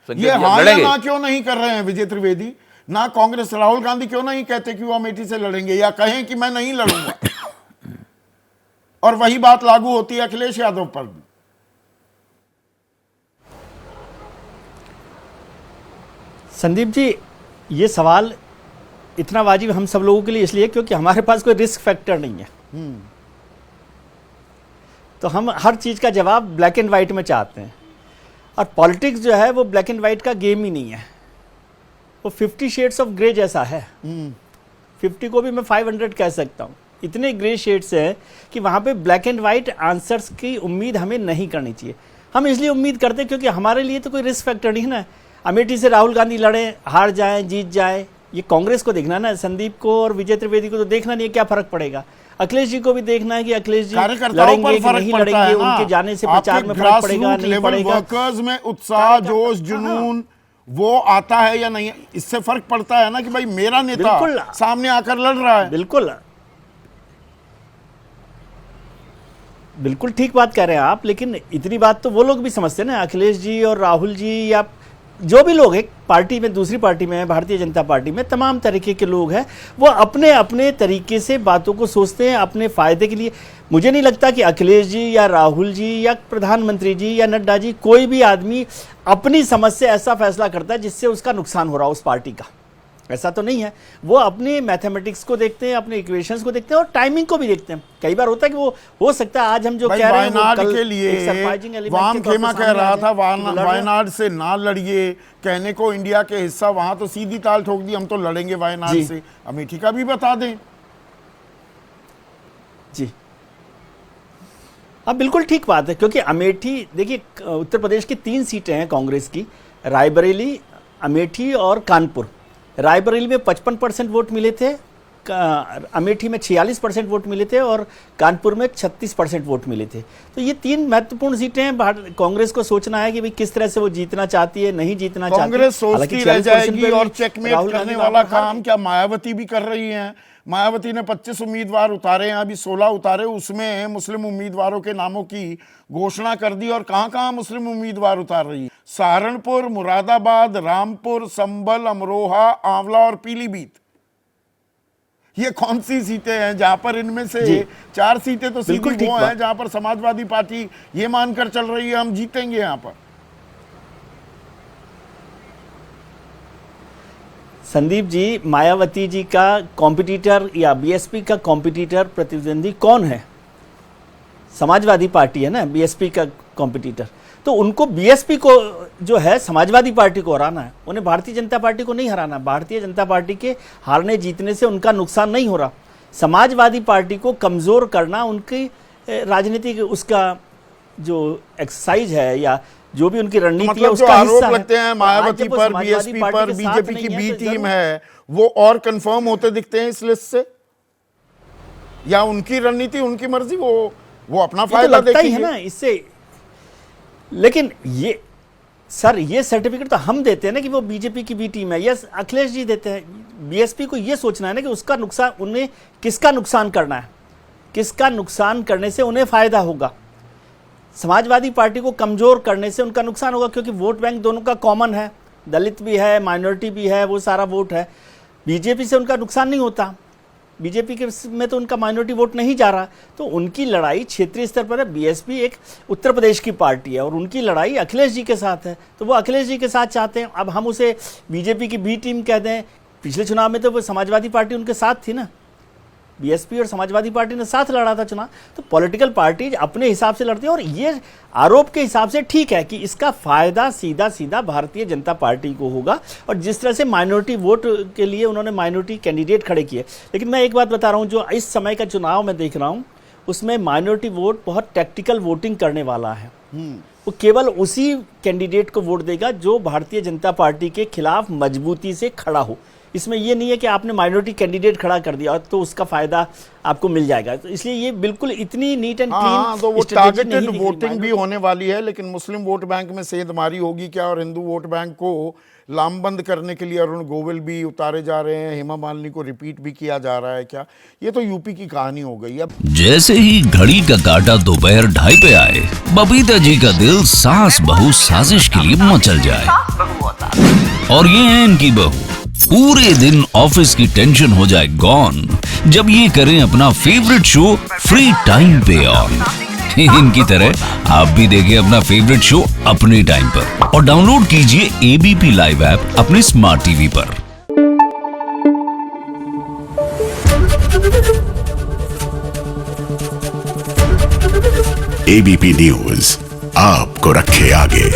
ये हाँ या ना क्यों नहीं कर रहे हैं विजय त्रिवेदी? ना कांग्रेस राहुल गांधी क्यों नहीं कहते कि वो अमेठी से लड़ेंगे, या कहें कि मैं नहीं लड़ूंगा? और वही बात लागू होती है अखिलेश यादव पर भी। संदीप जी, ये सवाल इतना वाजिब हम सब लोगों के लिए इसलिए क्योंकि हमारे पास कोई रिस्क फैक्टर नहीं है। तो हम हर चीज़ का जवाब ब्लैक एंड वाइट में चाहते हैं, और पॉलिटिक्स जो है वो ब्लैक एंड वाइट का गेम ही नहीं है, वो 50 शेड्स ऑफ ग्रे जैसा है। 50 को भी मैं 500 कह सकता हूँ। इतने ग्रे शेड्स हैं कि वहाँ पे ब्लैक एंड वाइट आंसर्स की उम्मीद हमें नहीं करनी चाहिए। हम इसलिए उम्मीद करते हैं क्योंकि हमारे लिए तो कोई रिस्क फैक्टर नहीं है ना। अमेठी से राहुल गांधी लड़े, हार जाए, जीत जाए, ये कांग्रेस को देखना ना। संदीप को और विजय त्रिवेदी को तो देखना नहीं है क्या फर्क पड़ेगा। अखिलेश जी को भी देखना है कि अखिलेश जी लड़ेंगे कि नहीं लड़ेंगे, उनके जाने से प्रचार में फर्क पड़ेगा नहीं पड़ेगा। वर्कर्स में उत्साह, जोश, जुनून वो आता है या नहीं, इससे फर्क पड़ता है ना कि भाई मेरा नेता सामने आकर लड़ रहा है। बिल्कुल ठीक बात कह रहे हैं आप, लेकिन इतनी बात तो वो लोग भी समझते हैं ना, अखिलेश जी और राहुल जी या जो भी लोग एक पार्टी में, दूसरी पार्टी में, भारतीय जनता पार्टी में, तमाम तरीके के लोग हैं, वो अपने अपने तरीके से बातों को सोचते हैं अपने फायदे के लिए। मुझे नहीं लगता कि अखिलेश जी या राहुल जी या प्रधानमंत्री जी या नड्डा जी, कोई भी आदमी अपनी समझ से ऐसा फैसला करता है जिससे उसका नुकसान हो रहा हो उस पार्टी का। ऐसा तो नहीं है। वो अपने मैथमेटिक्स को देखते हैं, अपने इक्वेशंस को देखते हैं और टाइमिंग को भी देखते हैं। कई बार होता है कि वो हो सकता है आज हम जो कह रहे हैं वायनाड के लिए वाम खेमा कह रहा था वायनाड से ना लड़िए, कहने को इंडिया के हिस्सा, वहां तो सीधी ताल ठोक दी हम तो लड़ेंगे वायनाड से। अमेठी का भी बता दें जी। अब बिल्कुल ठीक बात है, क्योंकि अमेठी देखिए, उत्तर प्रदेश की 3 सीटें हैं कांग्रेस की, रायबरेली, अमेठी और कानपुर। रायबरेली में 55% वोट मिले थे, अमेठी में 46% वोट मिले थे और कानपुर में 36% वोट मिले थे। तो ये 3 महत्वपूर्ण सीटें हैं। कांग्रेस को सोचना है कि भाई किस तरह से वो जीतना चाहती है, नहीं जीतना चाहती है। कांग्रेस सोचती रह जाएगी और चेकमेट करने वाला काम क्या मायावती भी कर रही हैं। मायावती ने 25 उम्मीदवार उतारे हैं, अभी 16 उतारे, उसमें मुस्लिम उम्मीदवारों के नामों की घोषणा कर दी। और कहां मुस्लिम उम्मीदवार उतार रही है? सहारनपुर, मुरादाबाद, रामपुर, संभल, अमरोहा, आंवला और पीलीभीत। ये कौन सी सीटें हैं जहां पर इनमें से 4 सीटें तो सीधी वो हैं जहां पर समाजवादी पार्टी ये मानकर चल रही है हम जीतेंगे यहां पर। संदीप जी, मायावती जी का कॉम्पिटिटर या बीएसपी का कॉम्पिटिटर प्रतिद्वंदी कौन है? समाजवादी पार्टी है ना बीएसपी का कॉम्पिटिटर। तो उनको बीएसपी को जो है समाजवादी पार्टी को हराना है, उन्हें भारतीय जनता पार्टी को नहीं हराना। भारतीय जनता पार्टी के हारने जीतने से उनका नुकसान नहीं हो रहा। समाजवादी पार्टी को कमज़ोर करना उनकी राजनीतिक उसका जो एक्सरसाइज है या जो भी उनकी रणनीति है उसका हिस्सा है। लगते हैं मायावती पर, बीएसपी पर, बीजेपी की बी टीम है, वो और कंफर्म होते दिखते हैं इस लिस्ट से, या उनकी रणनीति, उनकी मर्जी, वो अपना फायदा देखती है ना इससे। लेकिन ये सर, ये सर्टिफिकेट तो हम देते हैं ना कि वो बीजेपी की बी टीम है, यस अखिलेश जी देते हैं। बीएसपी को ये सोचना है ना कि उसका नुकसान, उन्हें किसका नुकसान करना है, किसका नुकसान करने से उन्हें फायदा होगा। समाजवादी पार्टी को कमजोर करने से उनका नुकसान होगा, क्योंकि वोट बैंक दोनों का कॉमन है, दलित भी है, माइनॉरिटी भी है, वो सारा वोट है। बीजेपी से उनका नुकसान नहीं होता, बीजेपी के में तो उनका माइनॉरिटी वोट नहीं जा रहा। तो उनकी लड़ाई क्षेत्रीय स्तर पर है। बीएसपी एक उत्तर प्रदेश की पार्टी है और उनकी लड़ाई अखिलेश जी के साथ है, तो वो अखिलेश जी के साथ चाहते हैं। अब हम उसे बीजेपी की बी टीम कहते हैं। पिछले चुनाव में तो वो समाजवादी पार्टी उनके साथ थी ना, बीएसपी और समाजवादी पार्टी ने साथ लड़ा था चुनाव। तो पॉलिटिकल पार्टीज अपने हिसाब से लड़ती है, और ये आरोप के हिसाब से ठीक है कि इसका फायदा सीधा सीधा भारतीय जनता पार्टी को होगा। और जिस तरह से माइनॉरिटी वोट के लिए उन्होंने माइनॉरिटी कैंडिडेट खड़े किए। लेकिन मैं एक बात बता रहा हूँ, जो इस समय का चुनाव मैं देख रहा हूँ उसमें माइनॉरिटी वोट बहुत टैक्टिकल वोटिंग करने वाला है। वो केवल उसी कैंडिडेट को वोट देगा जो भारतीय जनता पार्टी के खिलाफ मजबूती से खड़ा हो। इसमें ये नहीं है कि आपने माइनॉरिटी कैंडिडेट खड़ा कर दिया तो उसका फायदा आपको मिल जाएगा। तो इसलिए ये बिल्कुल इतनी नीट एंड क्लीन तो वो टारगेटेड वोटिंग भी होने वाली है। लेकिन मुस्लिम वोट बैंक में सेंधमारी होगी क्या? और हिंदू वोट बैंक को लामबंद करने के लिए अरुण गोविल भी उतारे जा रहे हैं, हेमा मालिनी को रिपीट भी किया जा रहा है क्या? ये तो यूपी की कहानी हो गई। अब जैसे ही घड़ी का काटा दोपहर 2:30 पे आए, बबीता जी का दिल सास बहू साजिश के लिए मचल जाए। और ये है इनकी बहू, पूरे दिन ऑफिस की टेंशन हो जाए गॉन जब ये करें अपना फेवरेट शो फ्री टाइम पे ऑन। इनकी तरह आप भी देखें अपना फेवरेट शो अपने टाइम पर और डाउनलोड कीजिए एबीपी लाइव ऐप अपने स्मार्ट टीवी पर। एबीपी न्यूज आपको रखे आगे।